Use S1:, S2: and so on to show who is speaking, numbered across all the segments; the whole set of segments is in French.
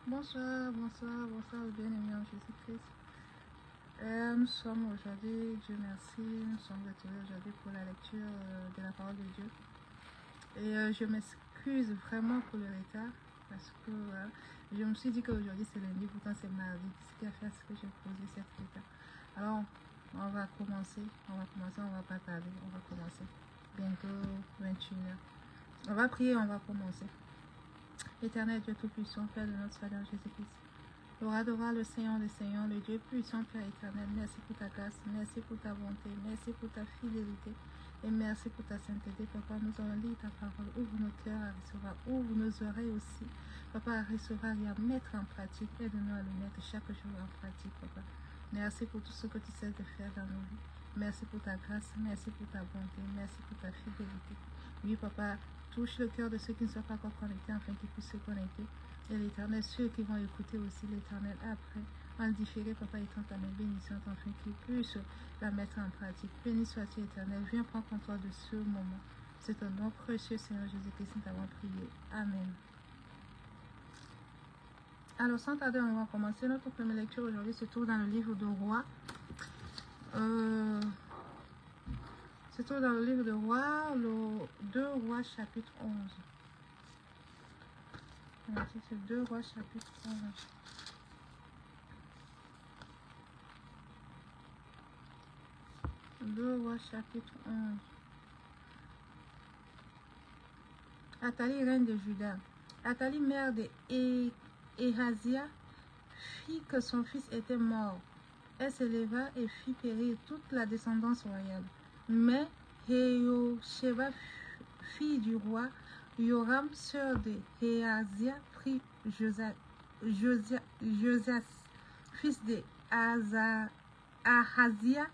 S1: Bonsoir, bonsoir, bonsoir, bien-aimés en Jésus-Christ. Nous sommes aujourd'hui, Dieu merci, nous sommes retrouvés aujourd'hui pour la lecture de la parole de Dieu. Et je m'excuse vraiment pour le retard, parce que je me suis dit qu'aujourd'hui c'est lundi, pourtant c'est mardi, ce qui a fait ce que j'ai posé cette retard. Alors, on va commencer, on va pas tarder, on va commencer. Bientôt 21h. On va prier, on va commencer. Éternel Dieu Tout-Puissant, Père de notre Seigneur Jésus-Christ. Gloire le Seigneur des Seigneurs, le Dieu puissant, Père éternel. Merci pour ta grâce, merci pour ta bonté, merci pour ta fidélité et merci pour ta sainteté. Papa, nous allons lire ta parole. Ouvre nos cœurs à recevoir, ouvre nos oreilles aussi. Papa, à recevoir et à mettre en pratique. Aide-nous à le mettre chaque jour en pratique, Papa. Merci pour tout ce que tu sais de faire dans nos vies. Merci pour ta grâce, merci pour ta bonté, merci pour ta fidélité. Oui, Papa, touche le cœur de ceux qui ne sont pas encore connectés afin qu'ils puissent se connecter. Et l'Éternel, ceux qui vont écouter aussi l'Éternel après, en différé, Papa, étant ta main bénissante afin qu'ils puissent la mettre en pratique. Béni sois-tu, Éternel. Viens prendre contrôle de ce moment. C'est un nom précieux, Seigneur Jésus-Christ, nous t'avons prié. Amen. Alors, sans tarder, on va commencer. Notre première lecture aujourd'hui se trouve dans le livre de Rois. Se trouve dans le livre de Rois, le 2 Rois chapitre 11. C'est 2 Rois chapitre 11. Deux Rois chapitre 11. Athalie, reine de Juda. Athalie, mère de Ahazia, fit que son fils était mort. Elle se leva et fit périr toute la descendance royale. Mais Jehosheba, fille du roi Joram, sœur de Ahazia, prit Josias, fils de Ahazia,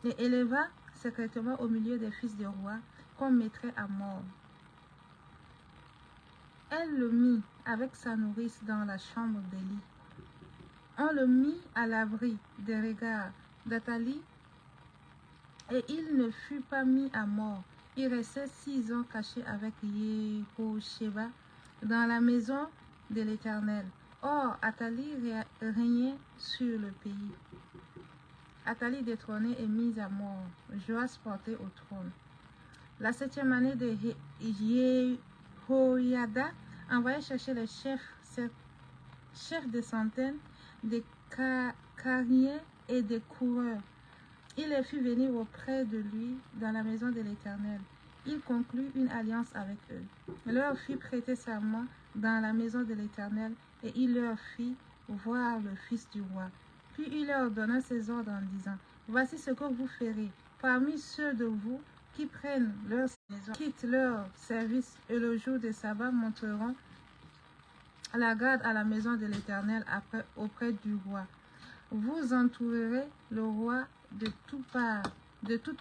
S1: et éleva secrètement au milieu des fils du roi, qu'on mettrait à mort. Elle le mit avec sa nourrice dans la chambre d'Élie. On le mit à l'abri des regards d'Athalie, et il ne fut pas mis à mort. Il restait 6 ans caché avec Jehosheba dans la maison de l'Éternel. Or, Athalie régnait sur le pays. Athalie détrônée et mise à mort. Joas porté au trône. La 7e année de Jehoiada envoya chercher les chefs des centaines, des carriers et des coureurs. Il les fit venir auprès de lui dans la maison de l'Éternel. Il conclut une alliance avec eux. Il leur fit prêter serment dans la maison de l'Éternel et il leur fit voir le fils du roi. Puis il leur donna ses ordres en disant, voici ce que vous ferez. Parmi ceux de vous qui prennent leur maison, quittent leur service et le jour de sabbat monteront la garde à la maison de l'Éternel auprès du roi. Vous entourerez le roi de toutes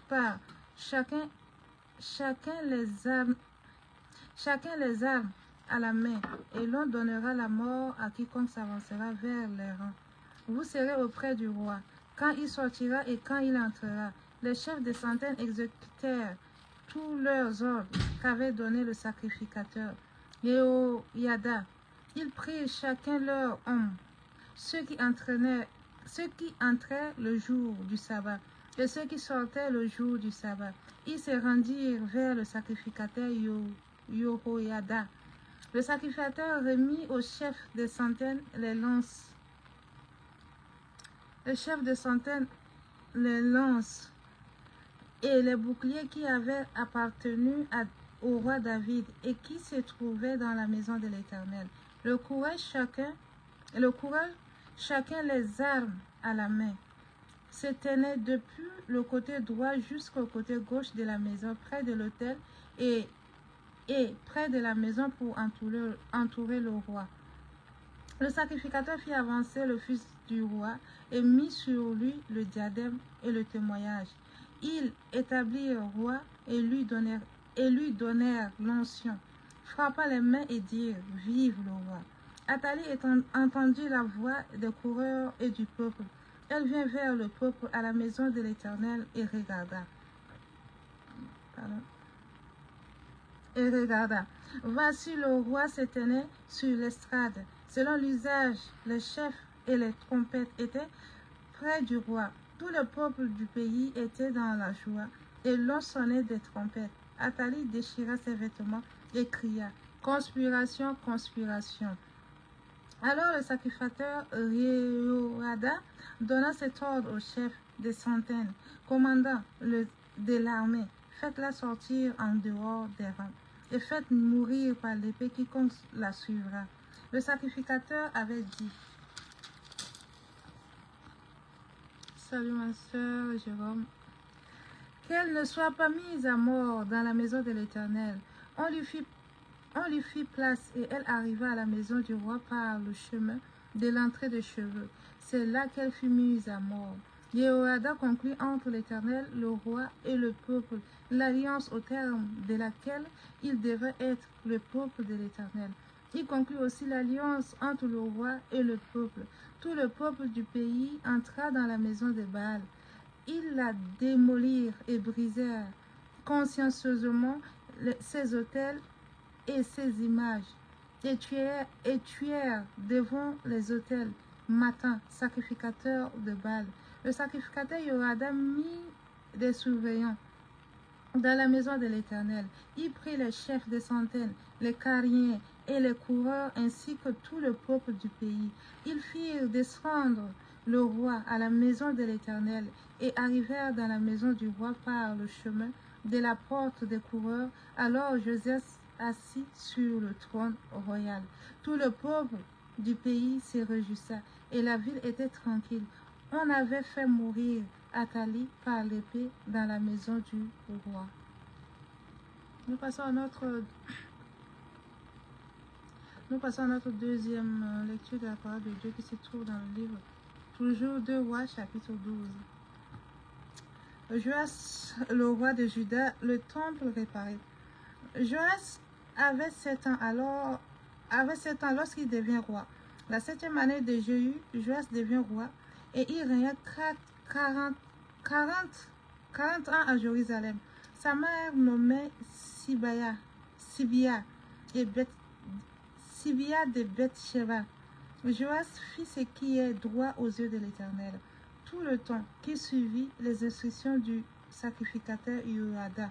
S1: parts, chacun les armes à la main, et l'on donnera la mort à quiconque s'avancera vers les rangs. Vous serez auprès du roi, quand il sortira et quand il entrera. Les chefs des centaines exécutèrent tous leurs ordres qu'avait donné le sacrificateur Jehoiada. Ils prirent chacun leur homme, ceux qui entraient le jour du sabbat et ceux qui sortaient le jour du sabbat. Ils se rendirent vers le sacrificateur Jehoiada. Le sacrificateur remit au chef des centaines les lances. Le chef des centaines les lances et les boucliers qui avaient appartenu au roi David et qui se trouvaient dans la maison de l'Éternel. Le courage, chacun les armes à la main, se tenait depuis le côté droit jusqu'au côté gauche de la maison, près de l'autel et près de la maison pour entourer le roi. Le sacrificateur fit avancer le fils du roi et mit sur lui le diadème et le témoignage. Ils établirent le roi et lui donnèrent l'onction, frappa les mains et dirent, vive le roi. Athalie entendit la voix des coureurs et du peuple. Elle vint vers le peuple à la maison de l'Éternel et regarda. Voici le roi se tenait sur l'estrade Selon l'usage, les chefs et les trompettes étaient près du roi. Tout le peuple du pays était dans la joie, et l'on sonnait des trompettes. Athalie déchira ses vêtements et cria, « Conspiration, conspiration !» Alors le sacrificateur Réhoada donna cet ordre au chef des centaines, commandant de l'armée, « Faites-la sortir en dehors des rangs, et faites mourir par l'épée quiconque la suivra. » Le sacrificateur avait dit, « Salut ma soeur Jérôme. Qu'elle ne soit pas mise à mort dans la maison de l'Éternel. » On lui fit place et elle arriva à la maison du roi par le chemin de l'entrée de cheveux. C'est là qu'elle fut mise à mort. Jéhoïada conclut entre l'Éternel, le roi et le peuple l'alliance au terme de laquelle il devait être le peuple de l'Éternel. Il conclut aussi l'alliance entre le roi et le peuple. Tout le peuple du pays entra dans la maison de Baal. Ils la démolirent et brisèrent consciencieusement ses autels et ses images, et tuèrent devant les autels Mattan, sacrificateur de Baal. Le sacrificateur Jéhoïada mit des surveillants dans la maison de l'Éternel. Il prit les chefs des centaines, les carriers et les coureurs, ainsi que tout le peuple du pays. Ils firent descendre le roi à la maison de l'Éternel et arrivèrent dans la maison du roi par le chemin de la porte des coureurs. Alors Joseph assis sur le trône royal. Tout le peuple du pays se réjouissait et la ville était tranquille. On avait fait mourir Athalie par l'épée dans la maison du roi. Nous passons à notre deuxième lecture de la parole de Dieu qui se trouve dans le livre toujours de Rois, chapitre 12. Joas, le roi de Juda, le temple réparé. Joas avait 7 ans lorsqu'il devient roi. La 7e année de Jéhu, Joas devient roi et il régna 40 ans à Jérusalem. Sa mère nommait Sibia de Beth-Sheba. Joas fit ce qui est droit aux yeux de l'Éternel tout le temps qu'il suivit les instructions du sacrificateur Jéhoïada.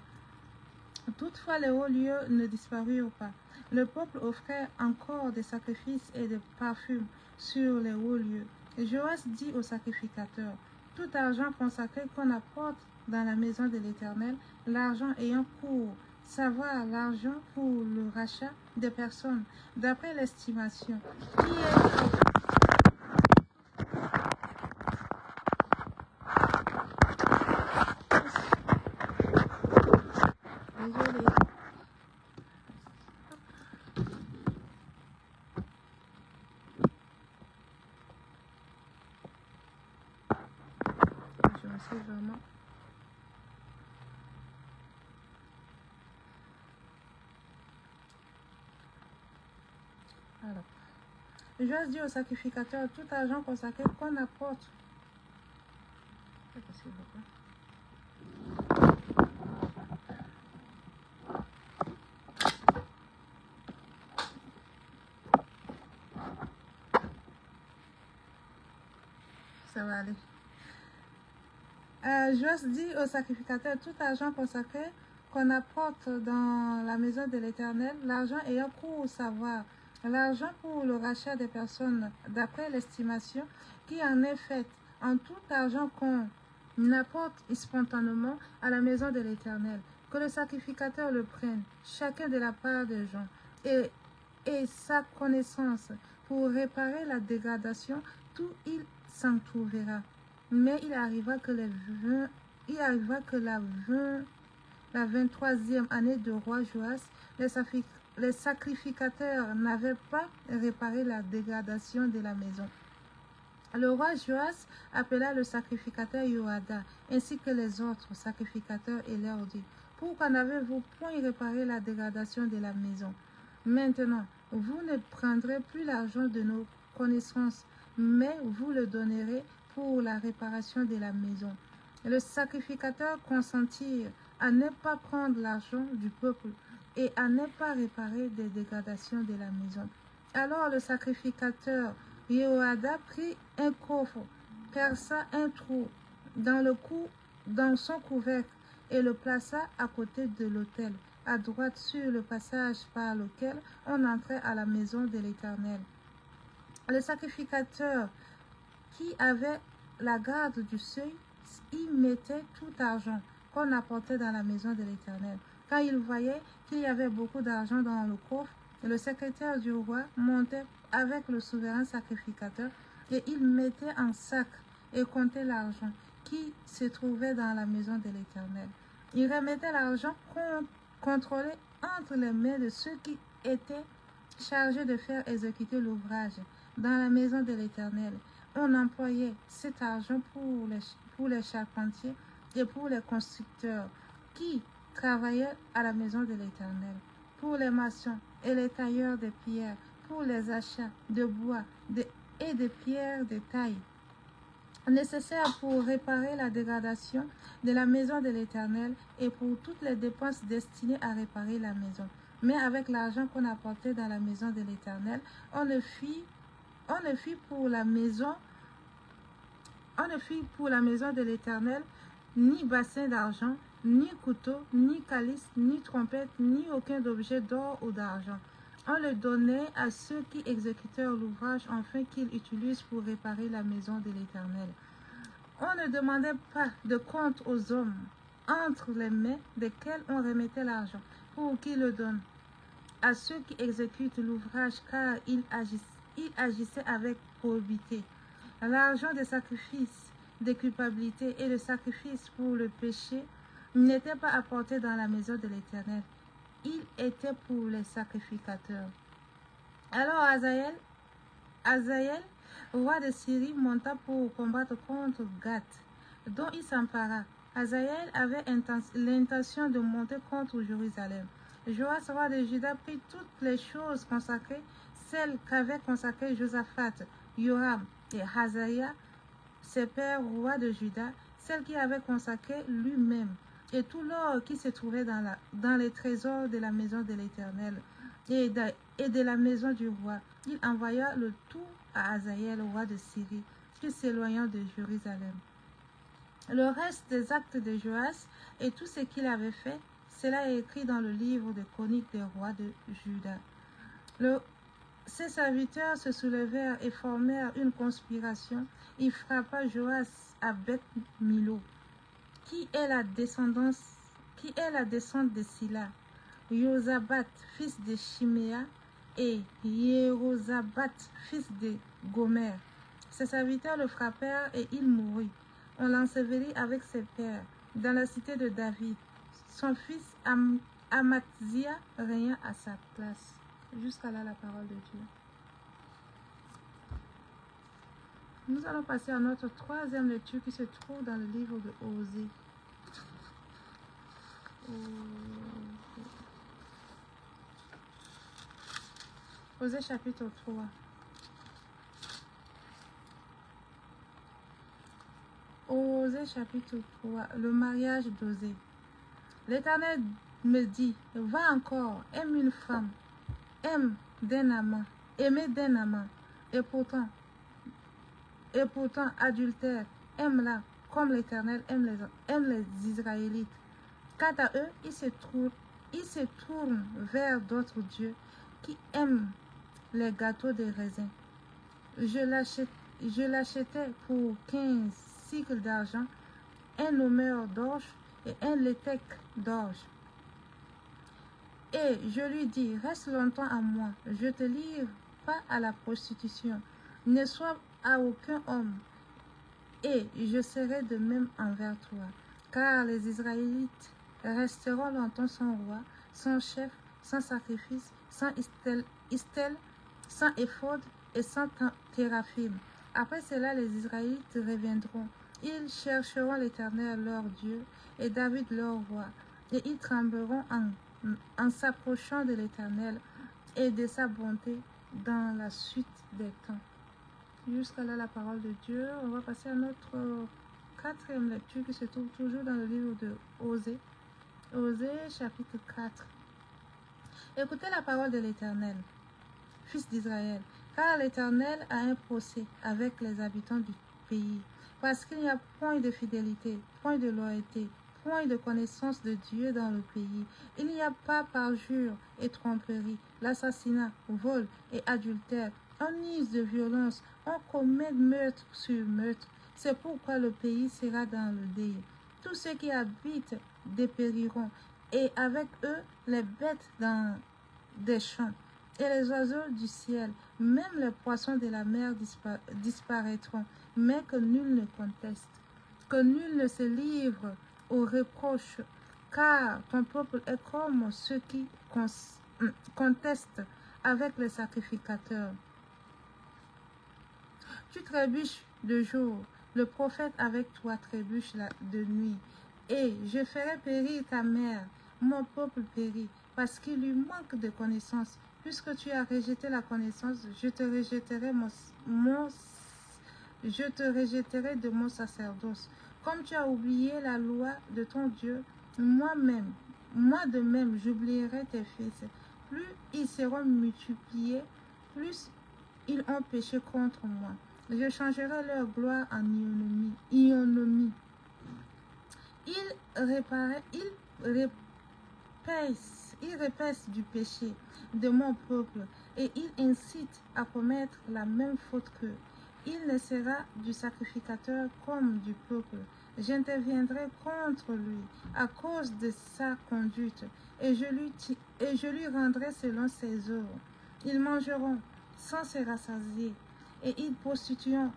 S1: Toutefois, les hauts lieux ne disparurent pas. Le peuple offrait encore des sacrifices et des parfums sur les hauts lieux. Joas dit au sacrificateur, « Tout argent consacré qu'on apporte dans la maison de l'Éternel, l'argent ayant cours, savoir l'argent pour le rachat des personnes, d'après l'estimation, qui est... » Désolée. Je me suis vraiment... Alors, Joas dit au sacrificateur, tout argent consacré qu'on apporte. Ça va aller. Joas dit au sacrificateur, tout argent consacré qu'on apporte dans la maison de l'Éternel, l'argent ayant cours au savoir, l'argent pour le rachat des personnes, d'après l'estimation qui en est faite, en tout argent qu'on apporte spontanément à la maison de l'Éternel, que le sacrificateur le prenne, chacun de la part des gens, et sa connaissance, pour réparer la dégradation, tout il s'en trouvera. Mais il arriva que la 23e année de roi Joas, les sacrificateurs n'avaient pas réparé la dégradation de la maison. Le roi Joas appela le sacrificateur Jéhoïada, ainsi que les autres sacrificateurs, et leur dit, « Pourquoi n'avez-vous point réparé la dégradation de la maison? Maintenant, vous ne prendrez plus l'argent de nos connaissances, mais vous le donnerez pour la réparation de la maison. » Le sacrificateur consentit à ne pas prendre l'argent du peuple et à ne pas réparer des dégradations de la maison. Alors le sacrificateur Yehoïada prit un coffre, perça un trou dans son couvercle et le plaça à côté de l'autel, à droite sur le passage par lequel on entrait à la maison de l'Éternel. Le sacrificateur qui avait la garde du seuil y mettait tout argent qu'on apportait dans la maison de l'Éternel. Quand il voyait qu'il y avait beaucoup d'argent dans le coffre, le secrétaire du roi montait avec le souverain sacrificateur et il mettait en sac et comptait l'argent qui se trouvait dans la maison de l'Éternel. Il remettait l'argent contrôlé entre les mains de ceux qui étaient chargés de faire exécuter l'ouvrage dans la maison de l'Éternel. On employait cet argent pour les charpentiers et pour les constructeurs qui travaillaient à la maison de l'Éternel, pour les maçons et les tailleurs de pierre, pour les achats de bois et de pierres de taille nécessaires pour réparer la dégradation de la maison de l'Éternel et pour toutes les dépenses destinées à réparer la maison. Mais avec l'argent qu'on apportait dans la maison de l'Éternel, on ne fit pour la maison de l'Éternel ni bassin d'argent, ni couteau, ni calice, ni trompette, ni aucun objet d'or ou d'argent. On le donnait à ceux qui exécutèrent l'ouvrage afin qu'ils utilisent pour réparer la maison de l'Éternel. On ne demandait pas de compte aux hommes entre les mains desquels on remettait l'argent pour qu'ils le donnent à ceux qui exécutent l'ouvrage, car ils agissaient avec probité. L'argent des sacrifices de culpabilité et de sacrifice pour le péché n'était pas apporté dans la maison de l'Éternel. Il était pour les sacrificateurs. Alors Hazaël, roi de Syrie, monta pour combattre contre Gath, dont il s'empara. Hazaël avait l'intention de monter contre Jérusalem. Joas, roi de Juda, prit toutes les choses consacrées, celles qu'avaient consacrées Josaphat, Joram et Hazaïa, ses pères rois de Juda, celles qu'il avait consacrées lui-même, et tout l'or qui se trouvait dans les trésors de la maison de l'Éternel et de la maison du roi. Il envoya le tout à Hazaël, roi de Syrie, qui s'éloignant de Jérusalem. Le reste des actes de Joas et tout ce qu'il avait fait, cela est écrit dans le livre des chroniques des rois de Juda. Ses serviteurs se soulevèrent et formèrent une conspiration. Il frappa Joas à Beth-Milo, qui est la descente de Silla, Yosabat, fils de Chiméa, et Jéhozabat, fils de Gomer. Ses serviteurs le frappèrent et il mourut. On l'ensevelit avec ses pères dans la cité de David. Son fils Amatzia régna à sa place. Jusqu'à là, la parole de Dieu. Nous allons passer à notre troisième lecture qui se trouve dans le livre de Osée. Osée chapitre 3. Osée chapitre 3, le mariage d'Osée. L'Éternel me dit, va encore, aime une femme, aimez d'un amant, et pourtant adultère, aime-la comme l'Éternel aime les Israélites. Quant à eux, ils se tournent vers d'autres dieux qui aiment les gâteaux de raisin. Je l'achetais pour 15 cycles d'argent, un homère d'orge et un létec d'orge. Et je lui dis, reste longtemps à moi, je te livre pas à la prostitution, ne sois à aucun homme, et je serai de même envers toi. Car les Israélites resteront longtemps sans roi, sans chef, sans sacrifice, sans istel, sans éphod et sans téraphim. Après cela, les Israélites reviendront. Ils chercheront l'Éternel leur Dieu et David leur roi, et ils trembleront en s'approchant de l'Éternel et de sa bonté dans la suite des temps. Jusqu'à là la parole de Dieu. On va passer à notre quatrième lecture qui se trouve toujours dans le livre de Osée. Osée chapitre 4. Écoutez la parole de l'Éternel. fils d'Israël, car l'Éternel a un procès avec les habitants du pays, parce qu'il n'y a point de fidélité, point de loyauté, point de connaissance de Dieu dans le pays. Il n'y a pas parjure et tromperie, l'assassinat, vol et adultère. On use de violence, on commet meurtre sur meurtre. C'est pourquoi le pays sera dans le deuil. Tous ceux qui habitent dépériront, et avec eux les bêtes dans des champs, et les oiseaux du ciel, même les poissons de la mer disparaîtront, mais que nul ne conteste, que nul ne se livre aux reproches, car ton peuple est comme ceux qui contestent avec les sacrificateurs. Tu trébuches de jour, le prophète avec toi trébuche de nuit, et je ferai périr ta mère, mon peuple périt, parce qu'il lui manque de connaissance. Puisque tu as rejeté la connaissance, je te rejetterai de mon sacerdoce. Comme tu as oublié la loi de ton Dieu, moi de même, j'oublierai tes fils. Plus ils seront multipliés, plus ils ont péché contre moi. Je changerai leur gloire en ignominie. Ils repaissent du péché de mon peuple et ils incitent à commettre la même faute qu'eux. Il ne sera du sacrificateur comme du peuple. J'interviendrai contre lui à cause de sa conduite et je lui rendrai selon ses œuvres. Ils mangeront sans se rassasier et ils prostitueront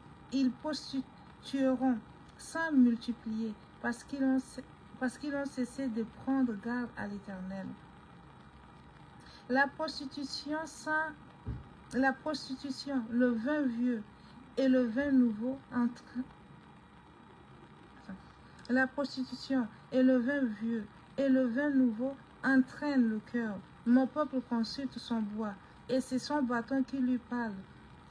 S1: sans multiplier parce qu'ils ont cessé de prendre garde à l'Éternel. La prostitution, le vin vieux et le vin nouveau La prostitution et le vin vieux et le vin nouveau entraînent le cœur. Mon peuple consulte son bois et c'est son bâton qui lui parle.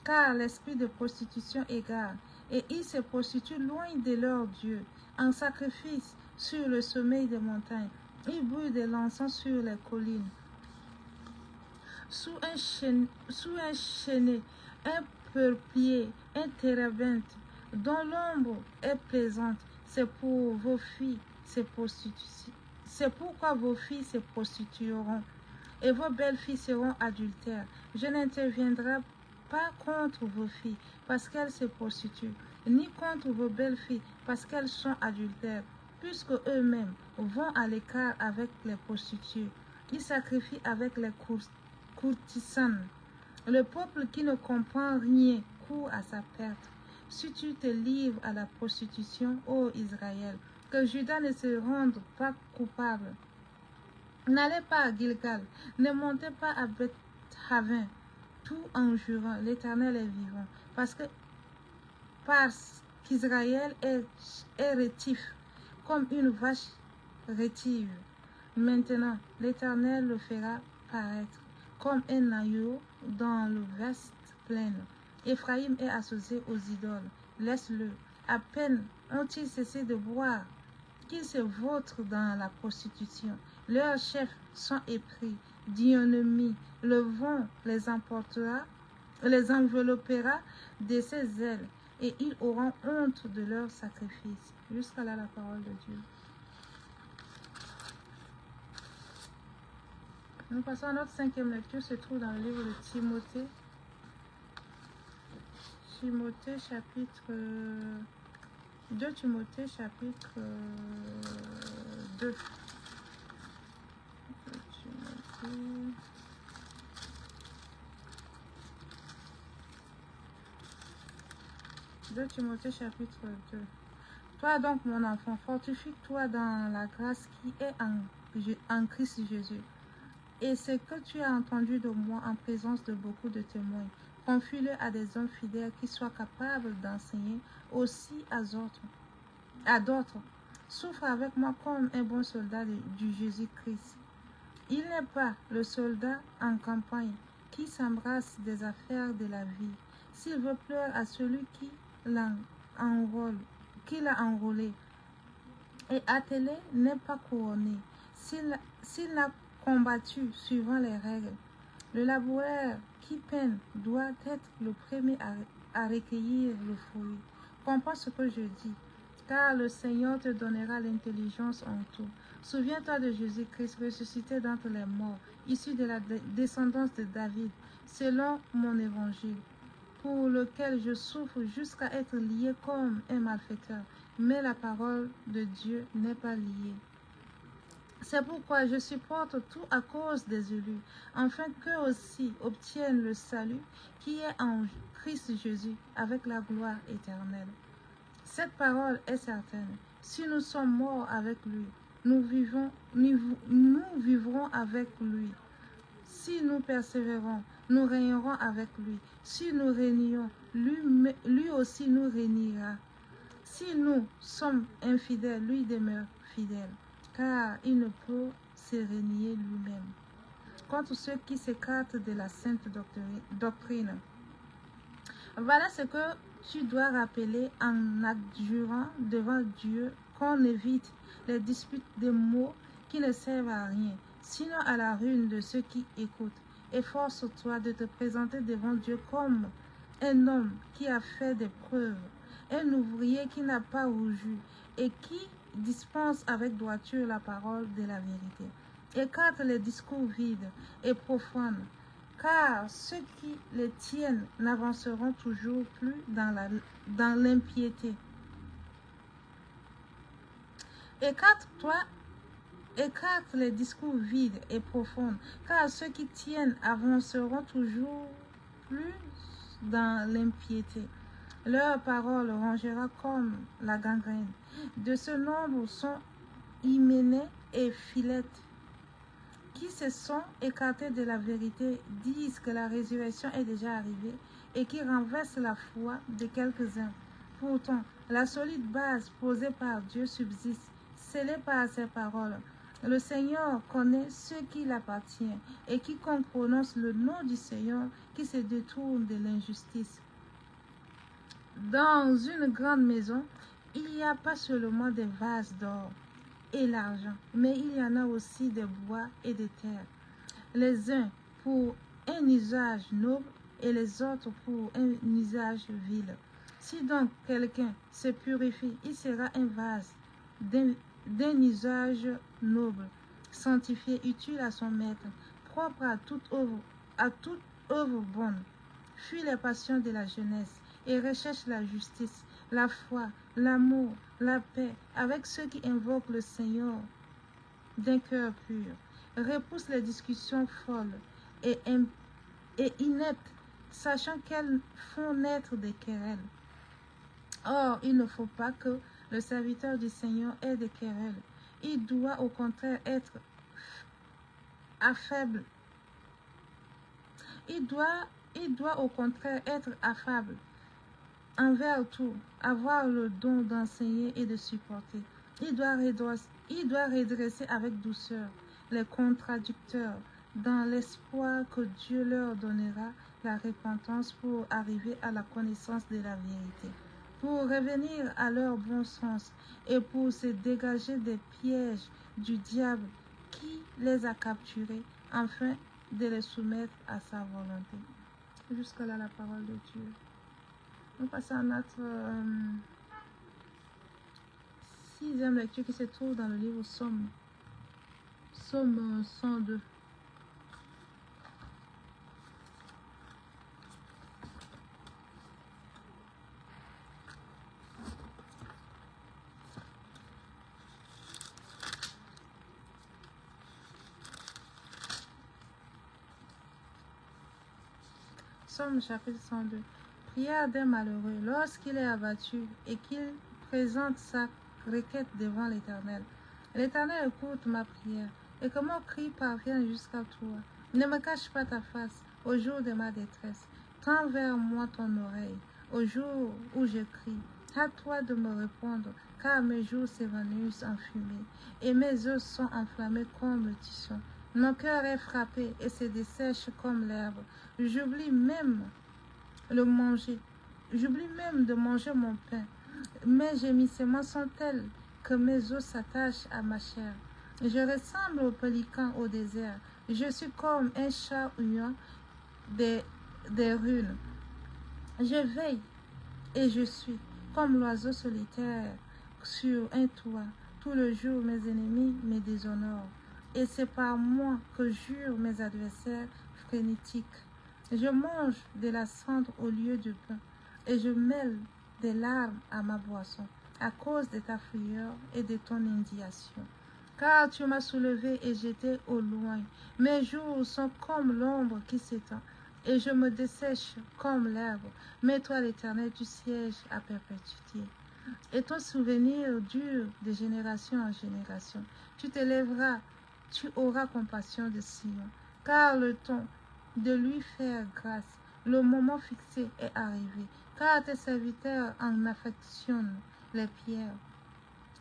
S1: Car l'esprit de prostitution égare, et ils se prostituent loin de leur Dieu, en sacrifice sur le sommet des montagnes. Ils brûlent de l'encens sur les collines. Sous un chêne, un peuplier, un térébinthe, dont l'ombre est plaisante, c'est pour vos filles se prostituent. C'est pourquoi vos filles se prostitueront, et vos belles filles seront adultères. Je n'interviendrai pas contre vos filles, parce qu'elles se prostituent, ni contre vos belles filles, parce qu'elles sont adultères, puisque eux-mêmes vont à l'écart avec les prostituées. Ils sacrifient avec les courtisanes. Le peuple qui ne comprend rien court à sa perte. Si tu te livres à la prostitution, ô Israël, que Juda ne se rende pas coupable. N'allez pas à Gilgal, ne montez pas à Beth-Haven, tout en jurant, l'Éternel est vivant, parce qu'Israël est rétif, comme une vache rétive. Maintenant, l'Éternel le fera paraître, comme un agneau dans le vaste plaine. Éphraïm est associé aux idoles, laisse-le. À peine ont-ils cessé de boire, qu'ils se vautrent dans la prostitution. Leurs chefs sont épris d'ignominie. Le vent les emportera, les enveloppera de ses ailes, et ils auront honte de leurs sacrifices. Jusqu'à là, la parole de Dieu. Nous passons à notre cinquième lecture, se trouve dans le livre de Timothée. Timothée chapitre 2 Timothée chapitre 2. 2 Timothée chapitre 2. Toi donc mon enfant, fortifie-toi dans la grâce qui est en Christ Jésus. Et ce que tu as entendu de moi en présence de beaucoup de témoins, confie-le à des hommes fidèles qui soient capables d'enseigner aussi à d'autres. Souffre avec moi comme un bon soldat du Jésus-Christ. Il n'est pas le soldat en campagne qui s'embrasse des affaires de la vie. S'il veut pleurer à celui qui l'a enrôlé et attelé n'est pas couronné. S'il n'a combattu suivant les règles, le laboureur qui peine doit être le premier à recueillir le fruit. Comprends ce que je dis, car le Seigneur te donnera l'intelligence en tout. Souviens-toi de Jésus-Christ ressuscité d'entre les morts, issu de la descendance de David, selon mon évangile, pour lequel je souffre jusqu'à être lié comme un malfaiteur. Mais la parole de Dieu n'est pas liée. C'est pourquoi je supporte tout à cause des élus, afin qu'eux aussi obtiennent le salut qui est en Christ Jésus avec la gloire éternelle. Cette parole est certaine. Si nous sommes morts avec lui, nous vivrons avec lui. Si nous persévérons, nous régnerons avec lui. Si nous régnons, lui aussi nous régnera. Si nous sommes infidèles, lui demeure fidèle, car il ne peut se régner lui-même. Contre ceux qui s'écartent de la sainte doctrine, voilà ce que tu dois rappeler en adjurant devant Dieu qu'on évite les disputes de mots qui ne servent à rien, sinon à la ruine de ceux qui écoutent. Efforce-toi de te présenter devant Dieu comme un homme qui a fait des preuves, un ouvrier qui n'a pas rougi et qui dispense avec droiture la parole de la vérité. Écarte les discours vides et profanes, car ceux qui les tiennent n'avanceront toujours plus dans l'impiété. Écarte les discours vides et profonds, car ceux qui tiennent avanceront toujours plus dans l'impiété. Leur parole rongera comme la gangrène. De ce nombre sont Hyménée et Philette, qui se sont écartés de la vérité, disent que la résurrection est déjà arrivée et qui renversent la foi de quelques-uns. Pourtant, la solide base posée par Dieu subsiste, scellée par ses paroles. Le Seigneur connaît ceux qui l'appartiennent et quiconque prononce le nom du Seigneur qui se détourne de l'injustice. Dans une grande maison, il n'y a pas seulement des vases d'or et l'argent, mais il y en a aussi des bois et des terres, les uns pour un usage noble et les autres pour un usage vil. Si donc quelqu'un se purifie, il sera un vase d'un usage noble, sanctifié, utile à son maître, propre à toute œuvre bonne. Fuis les passions de la jeunesse et recherche la justice, la foi, l'amour, la paix avec ceux qui invoquent le Seigneur d'un cœur pur. Repousse les discussions folles et ineptes, sachant qu'elles font naître des querelles. Or, il ne faut pas que le serviteur du Seigneur ait des querelles. Il doit au contraire être affable. Il doit au contraire être affable envers tout, avoir le don d'enseigner et de supporter. Il doit redresser avec douceur les contradicteurs, dans l'espoir que Dieu leur donnera la repentance pour arriver à la connaissance de la vérité, pour revenir à leur bon sens et pour se dégager des pièges du diable qui les a capturés, afin de les soumettre à sa volonté. Jusque là la parole de Dieu. Nous passons à notre sixième lecture qui se trouve dans le livre Somme. Somme 102. Somme chapitre 102. Prière d'un malheureux lorsqu'il est abattu et qu'il présente sa requête devant l'Éternel. L'Éternel écoute ma prière et que mon cri parvienne jusqu'à toi. Ne me cache pas ta face au jour de ma détresse. Tends vers moi ton oreille au jour où je crie. Hâte-toi de me répondre, car mes jours s'évanouissent en fumée et mes os sont enflammés comme le tisson. Mon cœur est frappé et se dessèche comme l'herbe. J'oublie même de manger mon pain. Mes gémissements sont tels que mes os s'attachent à ma chair. Je ressemble au pélican au désert. Je suis comme un chat huant des des runes. Je veille et je suis comme l'oiseau solitaire sur un toit. Tout le jour, mes ennemis me déshonorent. Et c'est par moi que jurent mes adversaires frénétiques. Je mange de la cendre au lieu du pain, et je mêle des larmes à ma boisson, à cause de ta frayeur et de ton indignation. Car tu m'as soulevé et jeté au loin. Mes jours sont comme l'ombre qui s'étend, et je me dessèche comme l'herbe. Mais toi, l'Éternel, tu sièges à perpétuité. Et ton souvenir dure de génération en génération. Tu te lèveras, tu auras compassion de Sion, car le temps de lui faire grâce, le moment fixé est arrivé, car tes serviteurs en affectionnent les pierres.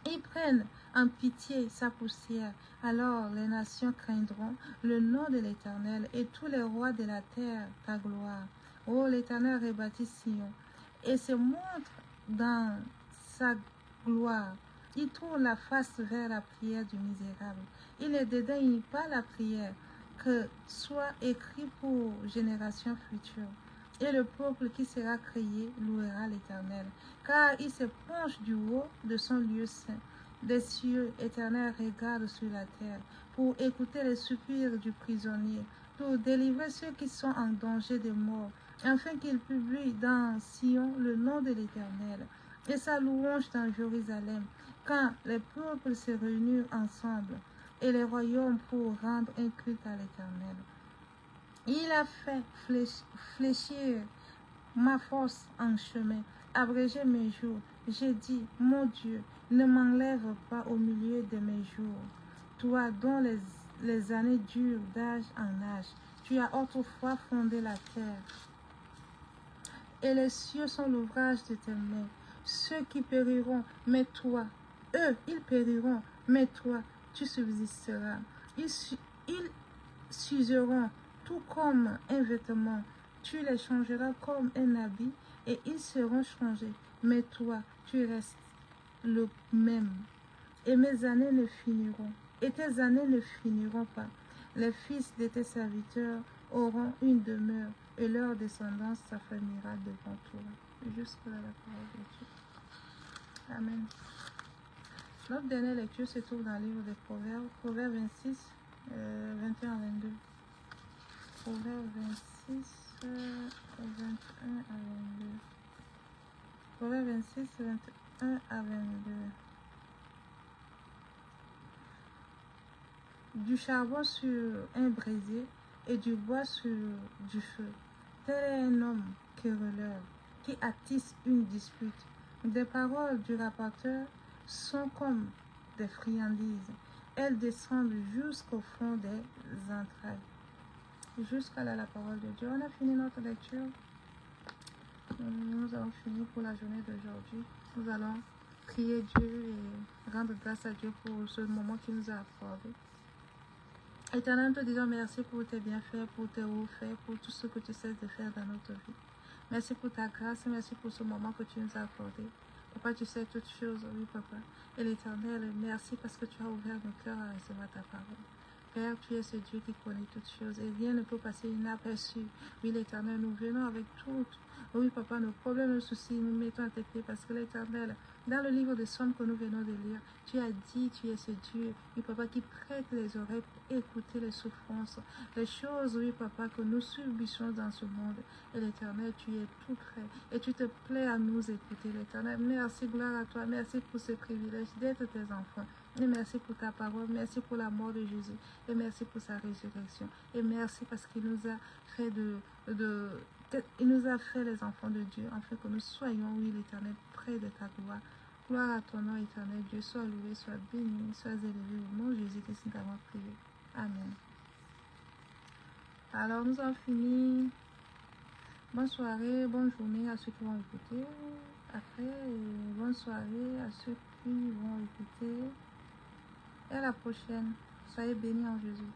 S1: Ils prennent en pitié sa poussière. Alors les nations craindront le nom de l'Éternel et tous les rois de la terre ta gloire. Oh, l'Éternel rebâtit Sion et se montre dans sa gloire. Il tourne la face vers la prière du misérable. Il ne dédaigne pas la prière, que soit écrit pour génération future. Et le peuple qui sera créé louera l'Éternel, car il se penche du haut de son lieu saint. Des cieux éternels regardent sur la terre, pour écouter les soupirs du prisonnier, pour délivrer ceux qui sont en danger de mort, afin qu'il publie dans Sion le nom de l'Éternel, et sa louange dans Jérusalem, quand les peuples se réunissent ensemble, et les royaumes pour rendre un culte à l'Éternel. Il a fait fléchir ma force en chemin, abréger mes jours. J'ai dit, mon Dieu, ne m'enlève pas au milieu de mes jours. Toi dont les années durent d'âge en âge, tu as autrefois fondé la terre. Et les cieux sont l'ouvrage de tes mains. Ceux qui périront, mais toi, eux, ils périront, mais toi, tu subsisteras. Ils s'useront tout comme un vêtement. Tu les changeras comme un habit et ils seront changés. Mais toi, tu restes le même. Et mes années ne finiront. Et tes années ne finiront pas. Les fils de tes serviteurs auront une demeure et leur descendance s'affermira devant toi. Jusque-là la parole de Dieu. Amen. Notre dernière lecture se trouve dans le livre des Proverbes, Proverbes 26, 21 à 22. Proverbes 26, 21 à 22. Proverbes 26, 21 à 22. Du charbon sur un brasier et du bois sur du feu. Tel est un homme querelleur qui attise une dispute. Des paroles du rapporteur sont comme des friandises. Elles descendent jusqu'au fond des entrailles. Jusqu'à là, la parole de Dieu. On a fini notre lecture. Nous avons fini pour la journée d'aujourd'hui. Nous allons prier Dieu et rendre grâce à Dieu pour ce moment qu'il nous a accordé. Éternel, nous te disons merci pour tes bienfaits, pour tes hauts faits, pour tout ce que tu sais de faire dans notre vie. Merci pour ta grâce, merci pour ce moment que tu nous as accordé. Papa, tu sais toutes choses, oui, Papa. Et l'Éternel, merci parce que tu as ouvert nos cœurs à recevoir ta parole. Père, tu es ce Dieu qui connaît toutes choses et rien ne peut passer inaperçu. Oui, l'Éternel, nous venons avec toutes. Oui, Papa, nos problèmes, nos soucis, nous mettons à tes pieds parce que l'Éternel, dans le livre de Somme que nous venons de lire, tu as dit, tu es ce Dieu, oui, Papa, qui prête les oreilles pour écouter les souffrances, les choses, oui, Papa, que nous subissons dans ce monde. Et l'Éternel, tu es tout près et tu te plais à nous écouter, l'Éternel. Merci, gloire à toi, merci pour ce privilège d'être tes enfants. Et merci pour ta parole, merci pour la mort de Jésus, et merci pour sa résurrection. Et merci parce qu'il nous a fait il nous a fait les enfants de Dieu, afin que nous soyons, oui, l'Éternel, près de ta gloire. Gloire à ton nom, Éternel. Dieu soit loué, soit béni, soit élevé au nom de Jésus-Christ, nous avons prié. Amen. Alors, nous avons fini. Bonne soirée, bonne journée à ceux qui vont écouter. Après, bonne soirée à ceux qui vont écouter. Et à la prochaine. Soyez bénis en Jésus.